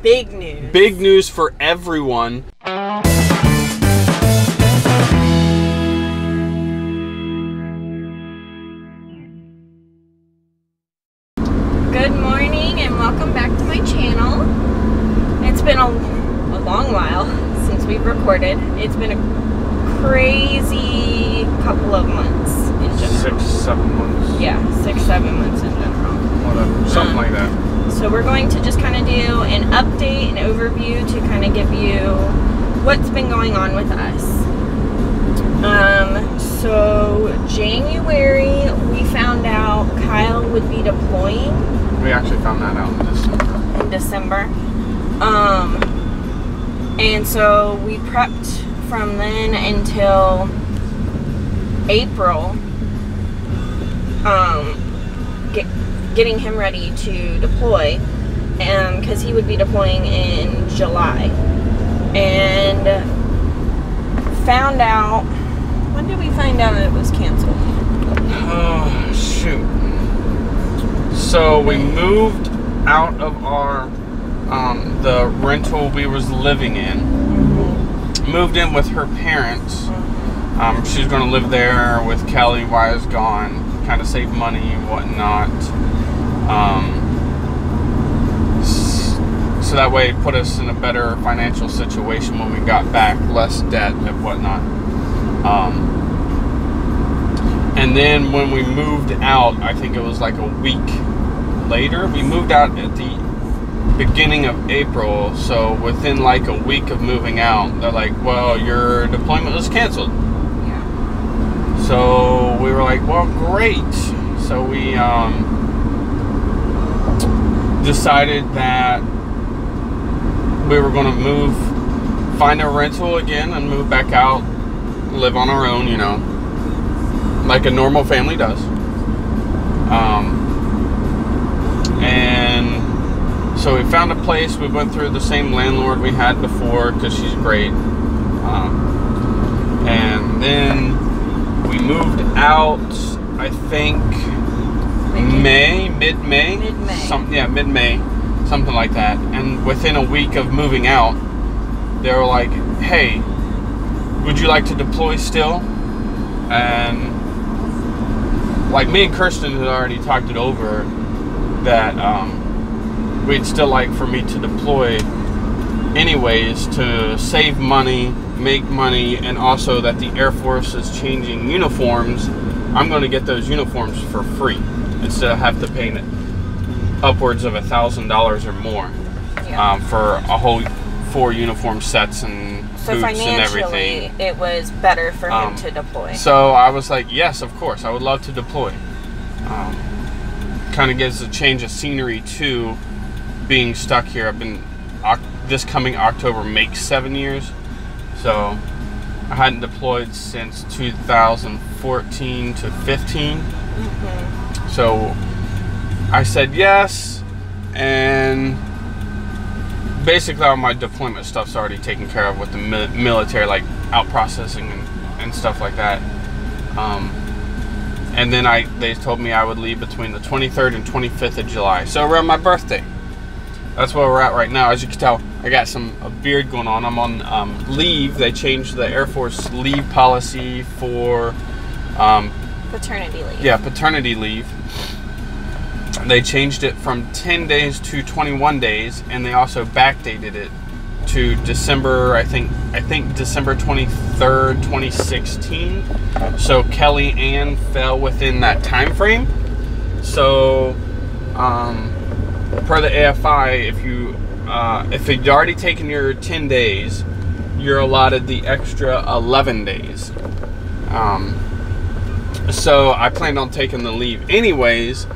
big news. Big news for everyone. Good morning and welcome back to my channel. It's been a long while since we've recorded. It's been a crazy couple of months in general. 6-7 months. Yeah, 6-7 months in general. Whatever, something like that. So we're going to just kind of do an update, an overview to kind of give you what's been going on with us. So January, we found out Kyle would be deploying. We actually found that out in December. And so we prepped from then until April, getting him ready to deploy, because he would be deploying in July. And found out, when did we find out it was canceled? Oh, shoot. So we moved out of our, the rental we was living in. Moved in with her parents. She's going to live there with Kelly while I was gone. Kind of save money and whatnot. So that way it put us in a better financial situation when we got back. Less debt and whatnot. And then when we moved out, I think it was like a week later. We moved out at the beginning of April, so within like a week of moving out, they're like, well, your deployment was canceled. Yeah. So we were like, well, great. So we decided that we were going to find a rental again and move back out, live on our own, you know, like a normal family does. And so we found a place. We went through the same landlord we had before because she's great. And then we moved out, I think, mid-May. Mid-May. Mid-May, something like that. And within a week of moving out, they were like, hey, would you like to deploy still? And like me and Kirsten had already talked it over that we'd still like for me to deploy anyways to save money, make money, and also that the Air Force is changing uniforms. I'm going to get those uniforms for free instead of have to pay upwards of $1,000 or more. Yeah. For a whole 4 uniform sets and so boots and everything. financially, it was better for him to deploy. So I was like, yes, of course, I would love to deploy. Kind of gives a change of scenery too, being stuck here. I've been, this coming October makes 7 years. So I hadn't deployed since 2014 to 15. So I said yes, and basically all my deployment stuff's already taken care of with the military, like out processing and stuff like that. And then they told me I would leave between the 23rd and 25th of July, so around my birthday. That's where we're at right now. As you can tell, I got a beard going on. I'm on leave. They changed the Air Force leave policy for paternity leave. Yeah, paternity leave. They changed it from 10 days to 21 days, and they also backdated it to December, I think December 23rd, 2016. So Kelly Ann fell within that time frame. So per the AFI, if you'd already taken your 10 days, you're allotted the extra 11 days. So I planned on taking the leave anyways.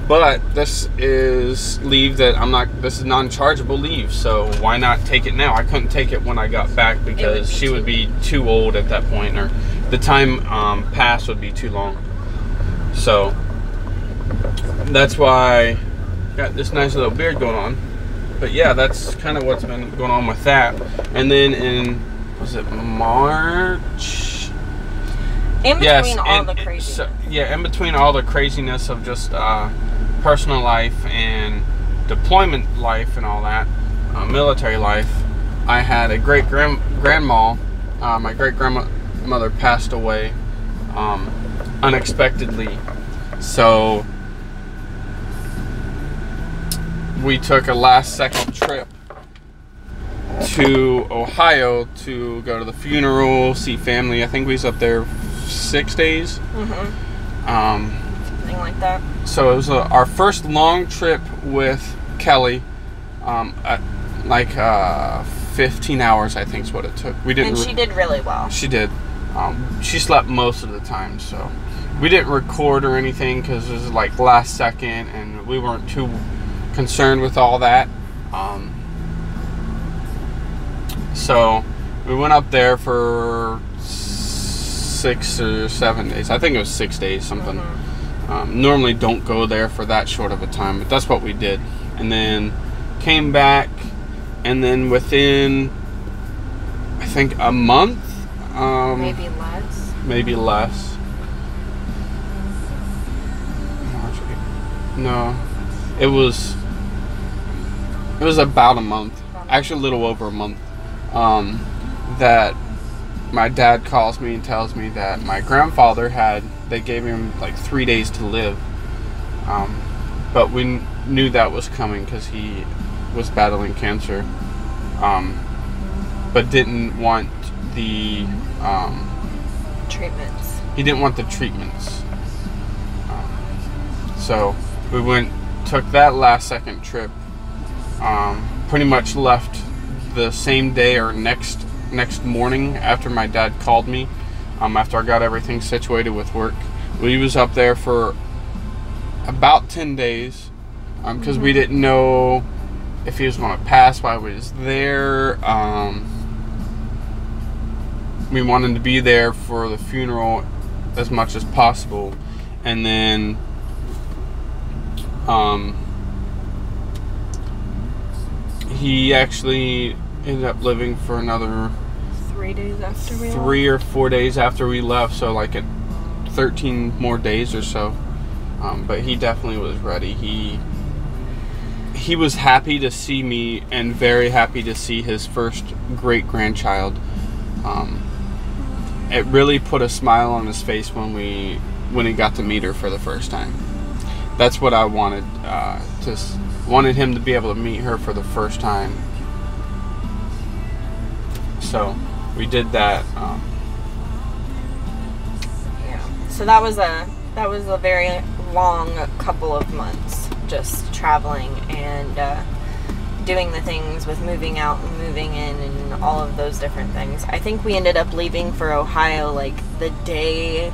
But this is leave that this is non-chargeable leave, so why not take it now? I couldn't take it when I got back because she would be too old at that point, or the time pass would be too long. So that's why I got this nice little beard going on. But yeah, that's kind of what's been going on with that. And then in, was it March? In between all the craziness. So, yeah, in between all the craziness of just personal life and deployment life and all that, military life, I had a grandma. My great grandmother passed away unexpectedly, so we took a last-second trip to Ohio to go to the funeral, see family. I think we was up there 6 days. Something like that. So it was our first long trip with Kelly. Like 15 hours, I think is what it took. We didn't. And she did really well. She did. She slept most of the time, so we didn't record or anything because it was like last second, and we weren't too concerned with all that. So we went up there for 6 or 7 days. I think it was 6 days, something. Normally don't go there for that short of a time, but that's what we did. And then came back, and then within, I think, a month, maybe less. No, it was about a month, actually a little over a month, that my dad calls me and tells me that my grandfather they gave him like 3 days to live, but we knew that was coming because he was battling cancer, but didn't want the treatments. He didn't want the treatments. So we took that last second trip, pretty much left the same day or next morning after my dad called me, after I got everything situated with work. We was up there for about 10 days, because we didn't know if he was going to pass while we was there. We wanted to be there for the funeral as much as possible, and then he actually ended up living for another 3 days after we left. 3 or 4 days after we left, so like 13 more days or so. But he definitely was ready. He was happy to see me and very happy to see his first great-grandchild. It really put a smile on his face when he got to meet her for the first time. That's what I wanted. Wanted him to be able to meet her for the first time. So we did that. Yeah. So that was a very long couple of months, just traveling and doing the things with moving out and moving in and all of those different things. I think we ended up leaving for Ohio like 2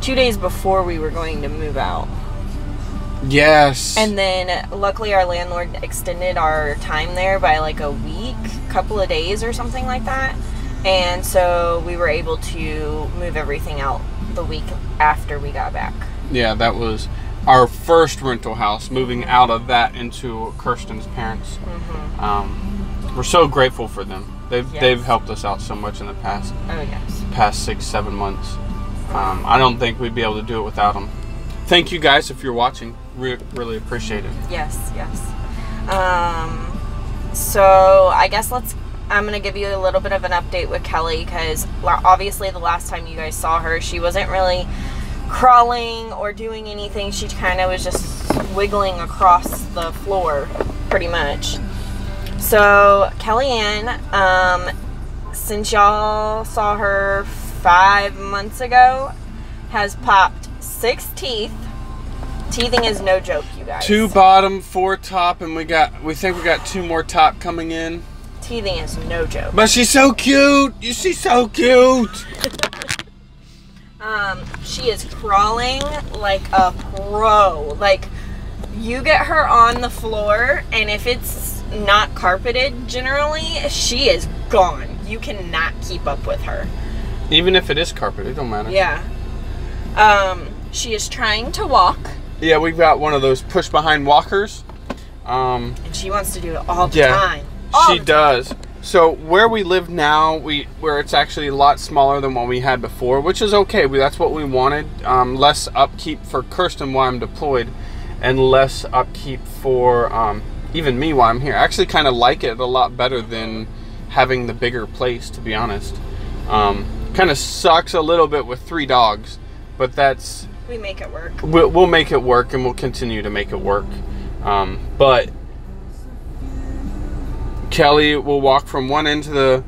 days before we were going to move out. Yes. And then luckily our landlord extended our time there by like a week, couple of days or something like that. And so we were able to move everything out the week after we got back. Yeah, that was our first rental house, moving out of that into Kirsten's parents. We're so grateful for them. They've helped us out so much in the past. Oh, yes. Past 6-7 months. I don't think we'd be able to do it without them. Thank you guys if you're watching. Really appreciate it. Yes, yes. So I guess I'm going to give you a little bit of an update with Kelly, because obviously the last time you guys saw her, she wasn't really crawling or doing anything. She kind of was just wiggling across the floor, pretty much. So Kellyanne, since y'all saw her 5 months ago, has popped 6 teeth. Teething is no joke, you guys. 2 bottom, 4 top, and we think we got 2 more top coming in. Teething is no joke. But she's so cute. She's so cute. She is crawling like a pro. Like, you get her on the floor, and if it's not carpeted, generally, she is gone. You cannot keep up with her. Even if it is carpeted, it don't matter. Yeah. She is trying to walk. Yeah, we've got one of those push-behind walkers. And she wants to do it all the time. She does. So where we live now, where it's actually a lot smaller than what we had before, which is okay. That's what we wanted. Less upkeep for Kirsten while I'm deployed, and less upkeep for even me while I'm here. I actually kind of like it a lot better than having the bigger place, to be honest. Kind of sucks a little bit with 3 dogs, but that's... We make it work. We'll make it work, and we'll continue to make it work. But Kelly will walk from one end to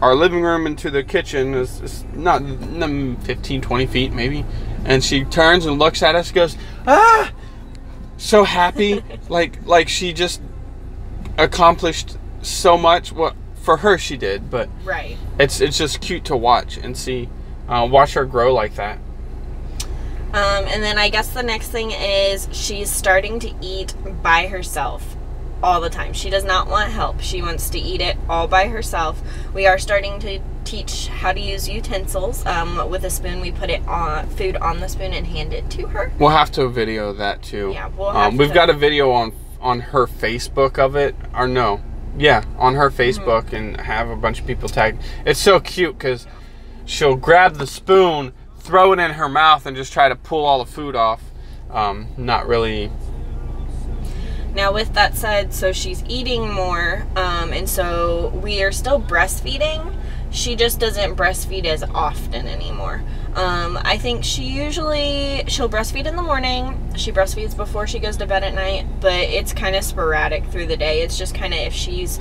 our living room into the kitchen. It's not 15, 20 feet maybe. And she turns and looks at us, goes, ah! So happy. like she just accomplished so much. What for her she did, but right. It's just cute to watch and see, watch her grow like that. And then I guess the next thing is she's starting to eat by herself all the time. She does not want help. She wants to eat it all by herself. We are starting to teach how to use utensils. With a spoon, we put it on food on the spoon and hand it to her. We'll have to video that too. Yeah, we've got a video on her Facebook of it, or no, yeah, on her Facebook, and have a bunch of people tagged. It's so cute because she'll grab the spoon, throw it in her mouth, and just try to pull all the food off. Not really. Now, with that said, so she's eating more, and so we are still breastfeeding. She just doesn't breastfeed as often anymore. I think she'll breastfeed in the morning. She breastfeeds before she goes to bed at night, but it's kind of sporadic through the day. It's just kind of if she's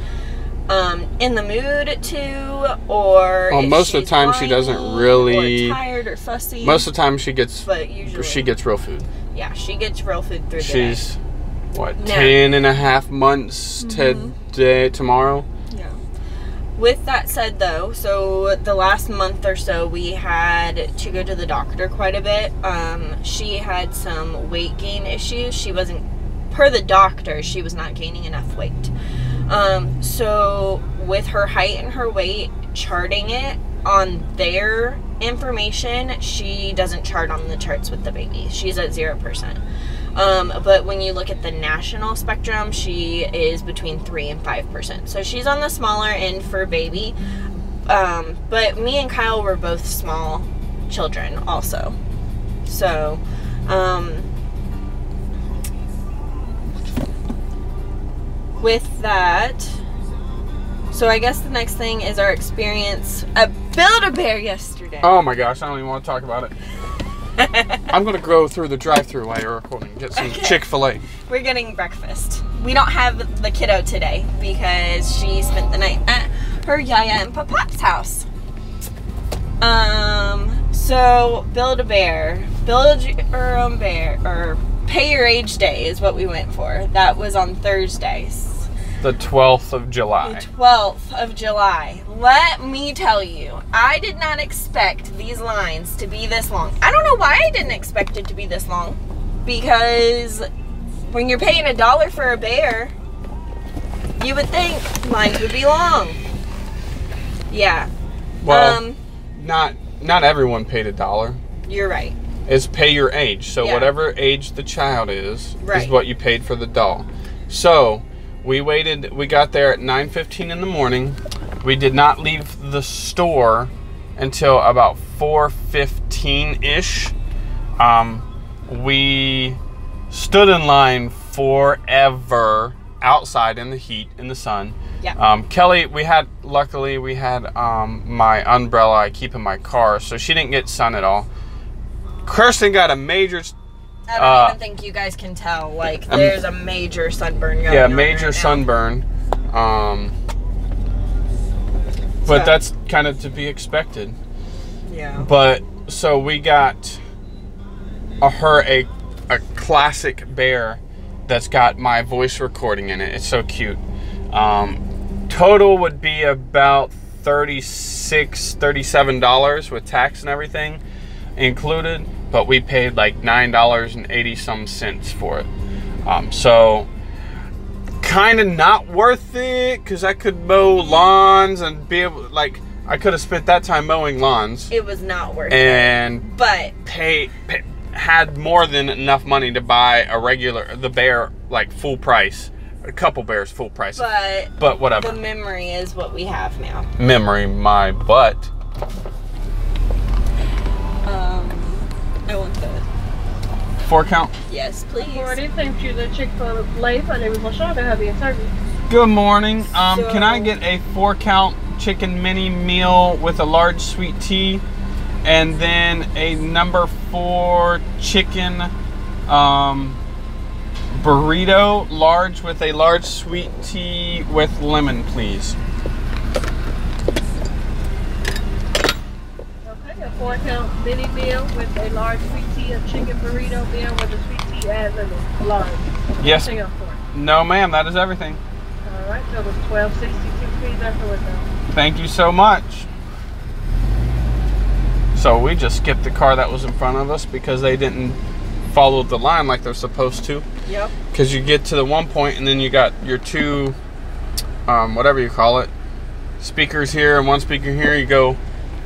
in the mood to, or well, most of the time she doesn't really, or tired or fussy. Most of the time she gets, but usually she gets real food. Yeah, she gets real food through the day. She's what, 10.5 months today, tomorrow. Yeah. With that said, though, so the last month or so we had to go to the doctor quite a bit. She had some weight gain issues. She wasn't, per the doctor, she was not gaining enough weight. So with her height and her weight, charting it on their information, she doesn't chart on the charts with the baby. She's at 0%. But when you look at the national spectrum, she is between 3 and 5%. So she's on the smaller end for baby. But me and Kyle were both small children also. So, with that, so I guess the next thing is our experience at Build-A-Bear yesterday. Oh my gosh, I don't even want to talk about it. I'm going to go through the drive-thru while you're recording, get some Chick-fil-A. We're getting breakfast. We don't have the kiddo today because she spent the night at her Yaya and Papa's house. So Build-A-Bear, build your own bear, or Pay Your Age Day is what we went for. That was on Thursdays. The 12th of July. The 12th of July. Let me tell you, I did not expect these lines to be this long. I don't know why I didn't expect it to be this long. Because when you're paying $1 for a bear, you would think lines would be long. Yeah. Well, not everyone paid $1. You're right. It's pay your age. So whatever age the child is what you paid for the doll. So we got there at 9:15 in the morning. We did not leave the store until about 4:15-ish. We stood in line forever outside in the heat, in the sun. Yeah. Kelly, luckily we had my umbrella I keep in my car, so she didn't get sun at all. Kirsten got a major... I don't even think you guys can tell. Like, there's a major sunburn going on. Yeah, major sunburn. But that's kind of to be expected. Yeah. But, so we got her a classic bear that's got my voice recording in it. It's so cute. Total would be about $36, $37 with tax and everything included, but we paid like $9.80 some cents for it. So kind of not worth it, because I could mow lawns and be able, like, I could have spent that time mowing lawns. It was not worth it. But had more than enough money to buy the bear like full price. A couple bears full price. But whatever. The memory is what we have now. Memory, my butt. I want the 4 count? Yes, please. Good morning. Thank you, the Chick-fil-A. My name is LaShonda. Have you service? Good morning. Can I get a 4 count chicken mini meal with a large sweet tea, and then a number 4 chicken burrito, large, with a large sweet tea with lemon, please? Okay, a 4 count mini meal with a large sweet tea, a chicken burrito meal with a sweet tea and lemon. Large. Yes. Anything else for it? No, ma'am. That is everything. All right, so it was $12.62. Please enter window. Thank you so much. So we just skipped the car that was in front of us because they didn't follow the line like they're supposed to. Yep. Because you get to the one point and then you got your 2, whatever you call it, speakers here and 1 speaker here. You go,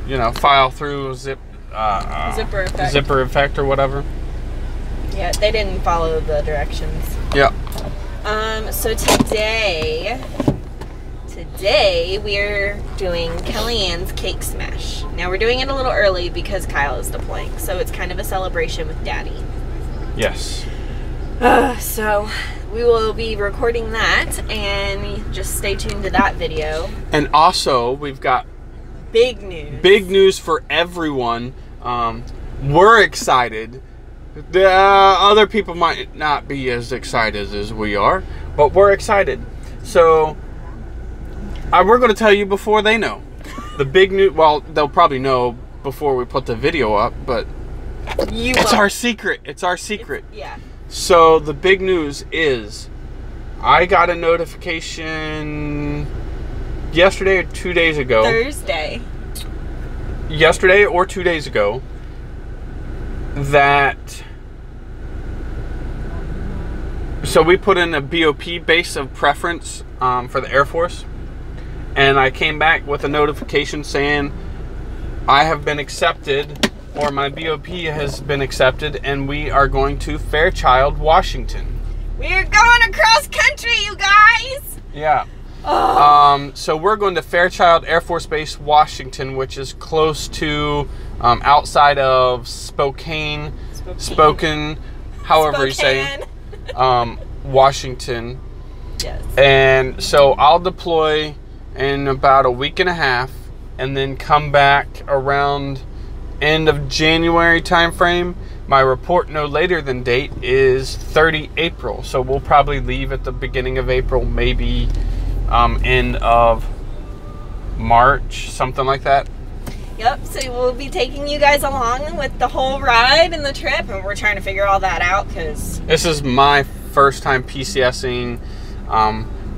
you know, file through zipper effect or whatever. Yeah, they didn't follow the directions. Yeah. So today we're doing Kellyanne's cake smash. Now we're doing it a little early because Kyle is deploying, so it's kind of a celebration with Daddy. Yes. So we will be recording that, and just stay tuned to that video. And also, we've got Big news. big news for everyone. We're excited. The other people might not be as excited as we are, but we're excited. So we're going to tell you before they know. The big news, well, they'll probably know before we put the video up, but it's our secret. It's our secret. Yeah. So the big news is I got a notification yesterday or 2 days ago. Thursday. Yesterday or 2 days ago that, so we put in a BOP, base of preference, for the Air Force, and I came back with a notification saying I have been accepted, or my BOP has been accepted, and we are going to Fairchild, Washington. We're going across country, you guys! Yeah. Oh. So we're going to Fairchild Air Force Base, Washington, which is close to, outside of Spokane, however you say, Washington. Yes. And so I'll deploy in about a week and a half, and then come back around end of January timeframe. My report no later than date is 30 April. So we'll probably leave at the beginning of April, maybe end of March, something like that. Yep, so we'll be taking you guys along with the whole ride and the trip, and we're trying to figure all that out because this is my first time PCSing.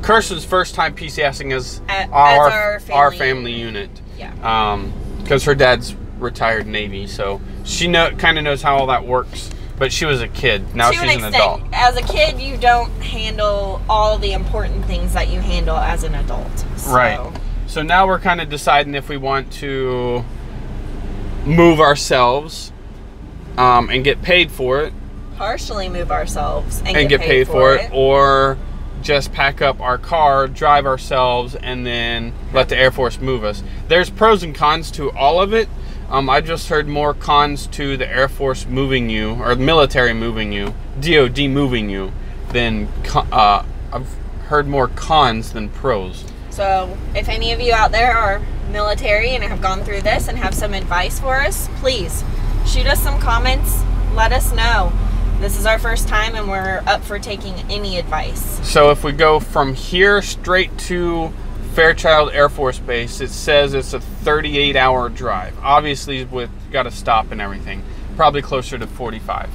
Kirsten's first time PCSing as our family unit. Yeah. Because her dad's retired Navy, so she kind of knows how all that works. But she was a kid. Now she's an adult. As a kid, you don't handle all the important things that you handle as an adult. So. Right. So now we're kind of deciding if we want to move ourselves and get paid for it. Partially move ourselves and get paid for it, or just pack up our car, drive ourselves, and then let the Air Force move us. There's pros and cons to all of it. I just heard more cons to the Air Force moving you, or the military moving you, DOD moving you, than I've heard more cons than pros. So if any of you out there are military and have gone through this and have some advice for us, please shoot us some comments. Let us know. This is our first time and we're up for taking any advice. So if we go from here straight to Fairchild Air Force Base, it says it's a 38-hour drive. Obviously, with got to stop and everything, probably closer to 45,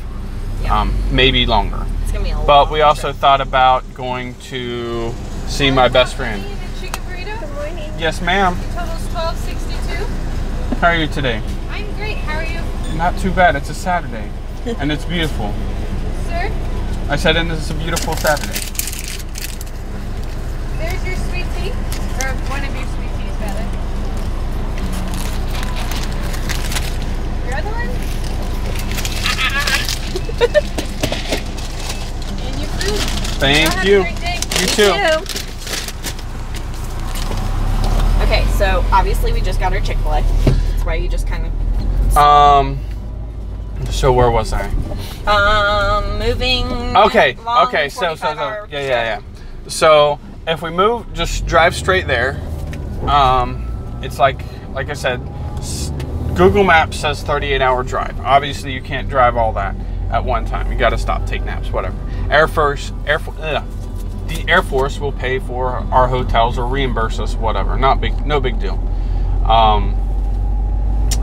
Yeah. Maybe longer. It's gonna be a But long we also trip. thought about going to see my best friend. Chicken burrito? Good morning. Yes, ma'am. Total's $12.62. How are you today? I'm great. How are you, Not too bad. It's a Saturday, and it's beautiful. sir? I said, and it's a beautiful Saturday. There's your sweet tea. Or one of your sweet teas, rather. Your other one? And your food. Thank Have you. a great day. You Me too. Okay, so obviously we just got our Chick-fil-A. That's why you just kind of... So where was I? Moving. Okay. long Okay. So 45-hour yeah. So if we move, just drive straight there. It's like I said, Google Maps says 38-hour drive. Obviously, you can't drive all that at one time. You got to stop, take naps, whatever. The Air Force will pay for our hotels or reimburse us, whatever. No big deal.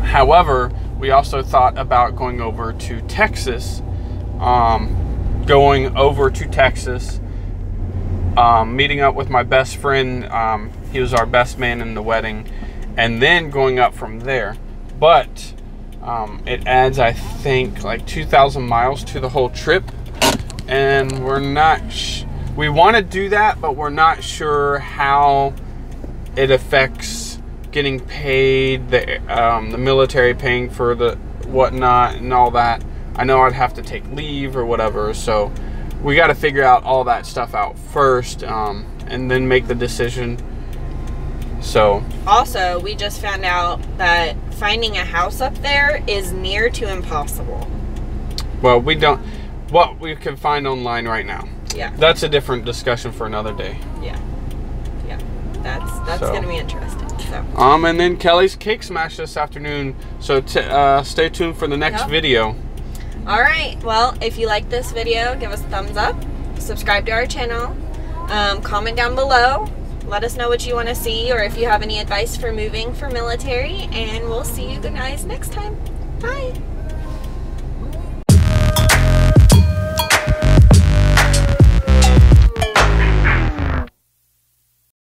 However, we also thought about going over to Texas. Meeting up with my best friend. He was our best man in the wedding, and then going up from there. But it adds, I think, like 2,000 miles to the whole trip, and we're not. We want to do that, but we're not sure how it affects getting paid, the military paying for the whatnot and all that. I know I'd have to take leave or whatever, so we got to figure out all that stuff out first, and then make the decision. So also, we just found out that finding a house up there is near to impossible. Well, we don't. What we can find online right now. Yeah. That's a different discussion for another day. Yeah. That's So. gonna be interesting. So. And then Kelly's cake smash this afternoon. So stay tuned for the next Yep. video. All right. Well, if you like this video, give us a thumbs up. Subscribe to our channel. Comment down below. Let us know what you want to see, or if you have any advice for moving for military. And we'll see you guys next time. Bye.